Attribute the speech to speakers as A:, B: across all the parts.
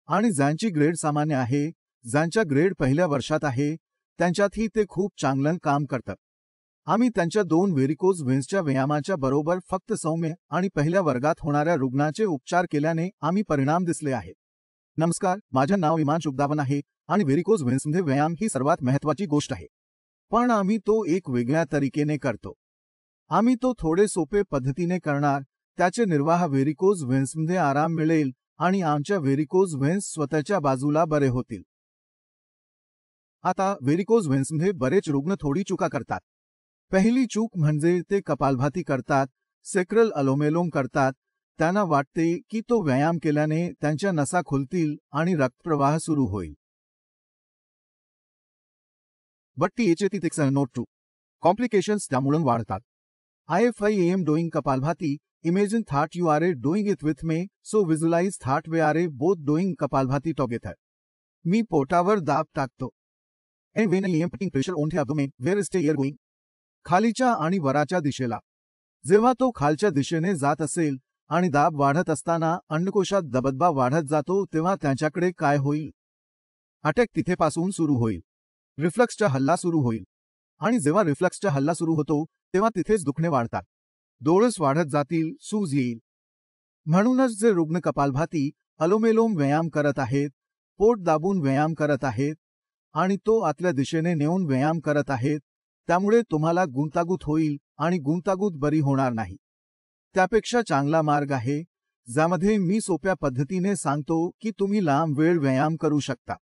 A: आणि ज्यांची ग्रेड सामान्य आहे, ज्यांच्या ग्रेड पहिल्या वर्षात आहे, त्यांच्यातही ते खूप चांगलं काम करतात. आम्ही त्यांच्या 2 व्हेरिकोज व्हेन्सच्या व्यायामाच्या बरोबर फक्त सौम्य आणि पहिल्या वर्गात होणाऱ्या रुग्णाचे उपचार केल्याने आम्ही परिणाम दिसले आहेत. नमस्कार, माझे नाव इमान शुभदावन आहे आणि व्हेरिकोज व्हेन्समध्ये व्यायाम ही सर्वात महत्त्वाची गोष्ट आहे. पण आम्ही तो एक वेगळ्या तरीकेने करतो. आम्ही तो थोडे सोपे पद्धतीने करणार, त्याचे निर्वाह व्हेरिकोज व्हेन्समध्ये आराम मिळेल आणि आमच्या व्हेरिकोज व्हेन्स स्वतःच्या बाजूला बरे होतील. आता व्हेरिकोज व्हेन्समध्ये बरेच रुग्ण थोडी चुका करतात. पहिली चूक म्हणजे ते कपालभाती करतात, सेक्रल अलोमेलोम करतात. त्यांना वाटते की तो व्यायाम केल्याने त्यांच्या नसा खुलतील आणि रक्तप्रवाह सुरू होईल. But it's not true. Complications त्यामुळे वाढतात. If I am doing Kapalbhati, imagine that you are doing it with me, so visualize that we are both doing Kapalbhati together. मी पोटावर दाब टाकतो. And when I am putting pressure on the abdomen, where is the air going? खालीच्या आणि वराच्या दिशेला. जेव्हा तो खालच्या दिशेने जात असेल आणि दाब वाढत असताना अन्नकोशात दबदबा वाढत जातो, तेव्हा त्यांच्याकडे काय होईल? अटॅक तिथेपासून सुरू होईल. रिफ्लक्सचा हल्ला सुरू होईल. आणि जेव्हा रिफ्लक्सचा हल्ला सुरू होतो, तेव्हा तिथेच दुखणे वाढतात. डोळस वाढत जातील, सूज येईल. म्हणूनच जे रुग्ण कपालभाती, अलोमेलोम व्यायाम करत आहेत, पोट दाबून व्यायाम करत आहेत आणि तो आतल्या दिशेने नेऊन व्यायाम करत आहेत, त्यामुळे तुम्हाला गुंतागुंत होईल आणि गुंतागुंत बरी होणार नाही. त्यापेक्षा चांगला मार्ग आहे, ज्यामध्ये मी सोप्या पद्धतीने सांगतो की तुम्ही लांब वेळ व्यायाम करू शकता.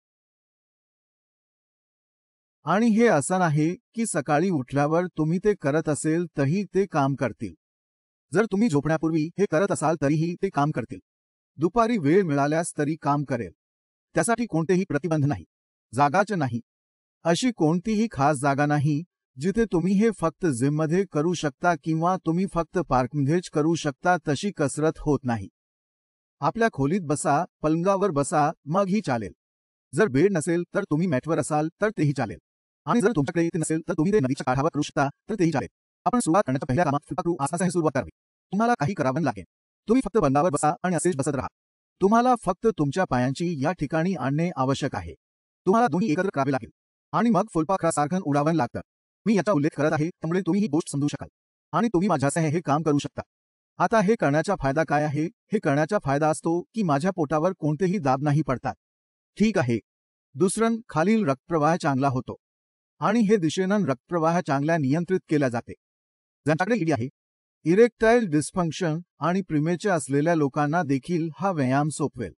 A: आणि हे असं नाही की सकाळी उठल्यावर तुम्ही ते करत असेल तरी ते काम करतील. जर तुम्ही झोपण्यापूर्वी हे करत असाल तरीही ते काम करतील. दुपारी वेळ मिळाल्यास तरी काम करेल. त्यासाठी कोणतेही प्रतिबंध नाही. जागाच नाही. अशी कोणतीही खास जागा नाही जिथे तुम्ही हे फक्त जिममध्ये करू शकता किंवा तुम्ही फक्त पार्कमध्येच करू शकता तशी कसरत होत नाही. आपल्या खोलीत बसा, पलंगावर बसा, मग ही चालेल. जर बेड नसेल तर तुम्ही मॅटवर असाल तर तेही चालेल. आणि जर तुमच्याकडे ते नसेल तर तुम्ही ते नदीच्या काठावर करू शकता तर तेही चालेल. आपण सुरुवात करण्याच्या पहिल्या कामात फुलपाखरू आसनासह सुरुवात करावी. तुम्हाला काही करावं लागेल. तुम्ही फक्त पलंगावर बसा आणि असेच बसत राहा. तुम्हाला फक्त तुमच्या पायांची या ठिकाणी आणणे आवश्यक आहे. तुम्हाला दोन्ही एकत्र करावे लागेल आणि मग फुलपाखरासारखं उडावं लागतं. मी याचा उल्लेख करत आहे त्यामुळे तुम्ही ही गोष्ट समजू शकाल आणि तुम्ही माझ्यासह हे काम करू शकता. आता हे करण्याचा फायदा काय आहे? हे करण्याचा फायदा असतो की माझ्या पोटावर कोणतेही दाब नाही पडतात. ठीक आहे. दुसरं, खालील रक्तप्रवाह चांगला होतो आणि हे दिशेनं रक्तप्रवाह चांगला नियंत्रित केला जाते. ज्यांच्याकडे ईडी आहे, इरेक्टाईल डिस्फंक्शन आणि प्रिमेचे असलेल्या लोकांना देखील हा व्यायाम सोपवेल.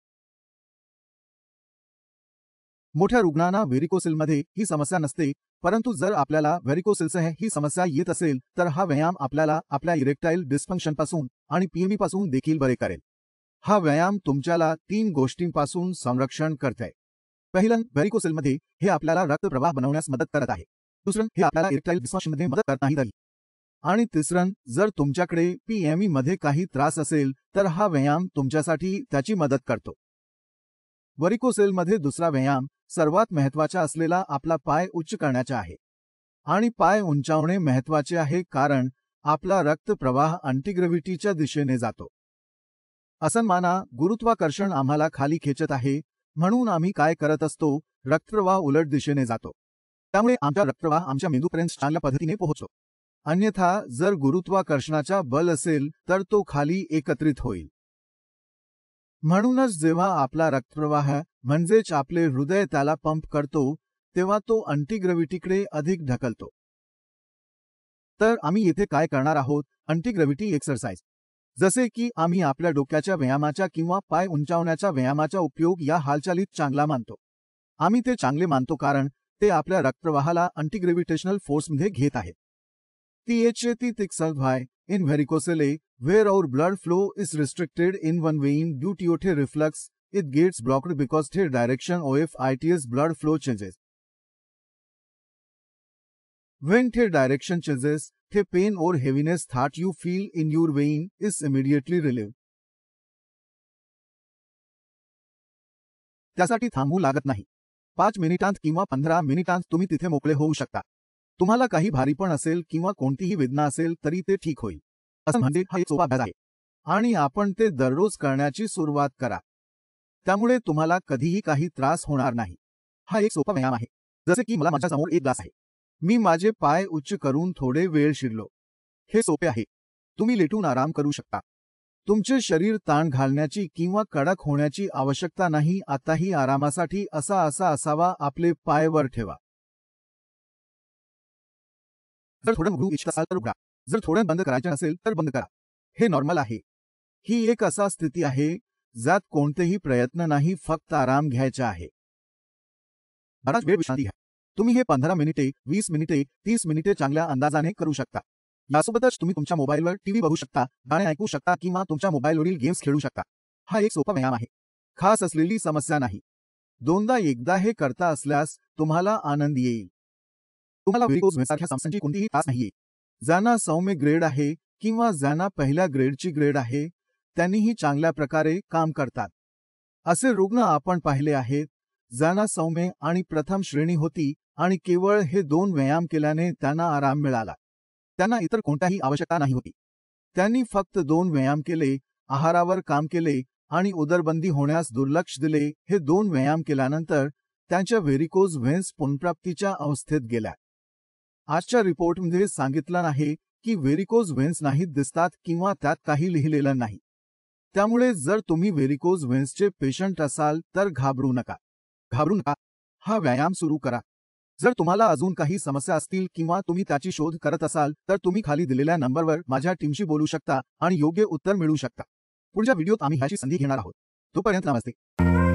A: मोठ्या रुग्णांना व्हेरिकोसिलमध्ये ही समस्या नसते, परंतु जर आपल्याला व्हेरिकोसिलसह ही समस्या येत असेल तर हा व्यायाम आपल्याला आपल्या इरेक्टाईल डिस्फंक्शनपासून आणि पीएमईपासून देखील बरे करेल. हा व्यायाम तुमच्याला 3 गोष्टींपासून संरक्षण करते. पहिलं, व्हेरिकोसिलमध्ये हे आपल्याला रक्तप्रवाह बनवण्यास मदत करत आहे. दुसरं, हे आपल्याला इरेक्टाईल डिस्फंक्शनमध्ये मदत करत नाही. आणि तिसरं, जर तुमच्याकडे पीएमईमध्ये काही त्रास असेल तर हा व्यायाम तुमच्यासाठी त्याची मदत करतो. व्हेरिकोसिलमध्ये दुसरा व्यायाम सर्वात महत्त्वाचा असलेला आपला पाय उच्च करण्याचा आहे. आणि पाय उंचावणे महत्त्वाचे आहे कारण आपला रक्तप्रवाह अँटीग्रॅव्हिटीच्या दिशेने जातो. असं माना, गुरुत्वाकर्षण आम्हाला खाली खेचत आहे, म्हणून आम्ही काय करत असतो? रक्तप्रवाह उलट दिशेने जातो. त्यामुळे आमचा रक्तप्रवाह आमच्या मेंदूपर्यंत चांगल्या पद्धतीने पोहोचतो. अन्यथा जर गुरुत्वाकर्षणाचा बल असेल तर तो खाली एकत्रित होईल. म्हणूनच जेव्हा आपला रक्तप्रवाह म्हणजेच आपले हृदय त्याला पंप करतो तेव्हा तो अँटीग्रॅव्हिटीकडे अधिक ढकलतो. तर आम्ही येथे काय करणार आहोत? अँटीग्रॅव्हिटी एक्सरसाइज. जसे की आम्ही आपल्या डोक्याच्या व्यायामाचा किंवा पाय उंचावण्याच्या व्यायामाचा उपयोग या हालचालीत चांगला मानतो. आम्ही ते चांगले मानतो कारण ते आपल्या रक्तप्रवाहाला अँटीग्रॅव्हिटेशनल फोर्समध्ये घेत आहेत. in varicocele, where our blood flow is restricted in one vein due to a reflux, it gets blocked because the direction of its blood flow changes. When the direction changes, the pain or heaviness that you feel in your vein is immediately relieved. त्यासाठी थांबू लागत नाही. 5 मिनिटांत किंवा 15 मिनिटांत तुम्ही तिथे मोकळे होऊ शकता. तुम्हाला काही भारीपण असेल किंवा कोणतीही वेदना असेल तरी ते ठीक होईल. असं म्हणजे हा एक सोपा अभ्यास आहे आणि आपण ते दररोज करण्याची सुरुवात करा. त्यामुळे तुम्हाला कधीही काही त्रास होणार नाही. हा एक सोपा व्यायाम आहे. जसे की मला माझ्यासमोर एक ग्लास आहे. मी माझे पाय उच्च करून थोडे वेळ शिरलो. हे सोपे आहे. तुम्ही लेटून आराम करू शकता. तुमचे शरीर ताण घालण्याची किंवा कडक होण्याची आवश्यकता नाही. आताही आरामासाठी असा असावा. आपले पाय वर ठेवा. जर थोडं उघडू इच्छित असाल तर उघडा. जर थोडं बंद करायचे नसेल तर बंद करा. हे नॉर्मल आहे. ही एक असा स्थिती आहे ज्यात कोणतेही प्रयत्न नाही, फक्त आराम घ्यायचा आहे. बराच वेळ विश्रांती घ्या. तुम्ही हे 15 मिनिटे, 20 मिनिटे, 30 मिनिटे चांगल्या अंदाजाने करू शकता. यासोबतच तुम्ही तुमच्या मोबाईलवर टीव्ही बघू शकता, गाणे ऐकू शकता किंवा तुमच्या मोबाईलवरील गेम्स खेळू शकता. हा एक सोपा व्यायाम आहे. खास असलेली समस्या नाही. दोनदा एकदा हे करता असल्यास तुम्हाला आनंद येईल. तुम्हाला व्हेरिकोज व्हेन्ससारख्या समस्यांची कोणतीही त्रास नाहीये. ज्यांना सौम्य ग्रेड आहे किंवा ज्यांना पहिल्या ग्रेडची ग्रेड आहे, त्यांनीही चांगल्या प्रकारे काम करतात. असे रुग्ण आपण पाहिले आहेत ज्यांना सौम्य आणि प्रथम श्रेणी होती आणि केवळ हे 2 व्यायाम केल्याने त्यांना आराम मिळाला. त्यांना इतर कोणत्याही आवश्यकता नाही होती. त्यांनी फक्त 2 व्यायाम केले, आहारावर काम केले आणि उदरबंदी होण्यास दुर्लक्ष दिले. हे 2 व्यायाम केल्यानंतर त्यांच्या व्हेरिकोज व्हेन्स पुनर्प्राप्तीच्या अवस्थेत गेल्या. आजच्या रिपोर्टमध्ये सांगितलं नाही की व्हेरिकोज व्हेन्स नाहीत दिसतात किंवा त्यात काही लिहिलेलं नाही. त्यामुळे जर तुम्ही व्हेरिकोज व्हेन्सचे पेशंट असाल तर घाबरू नका. हा व्यायाम सुरू करा. जर तुम्हाला अजून काही समस्या असतील किंवा तुम्ही त्याची शोध करत असाल तर तुम्ही खाली दिलेल्या नंबरवर माझ्या टीमशी बोलू शकता आणि योग्य उत्तर मिळू शकता. पुढच्या व्हिडिओत आम्ही ह्याची संधी घेणार आहोत. तोपर्यंत नमस्ते.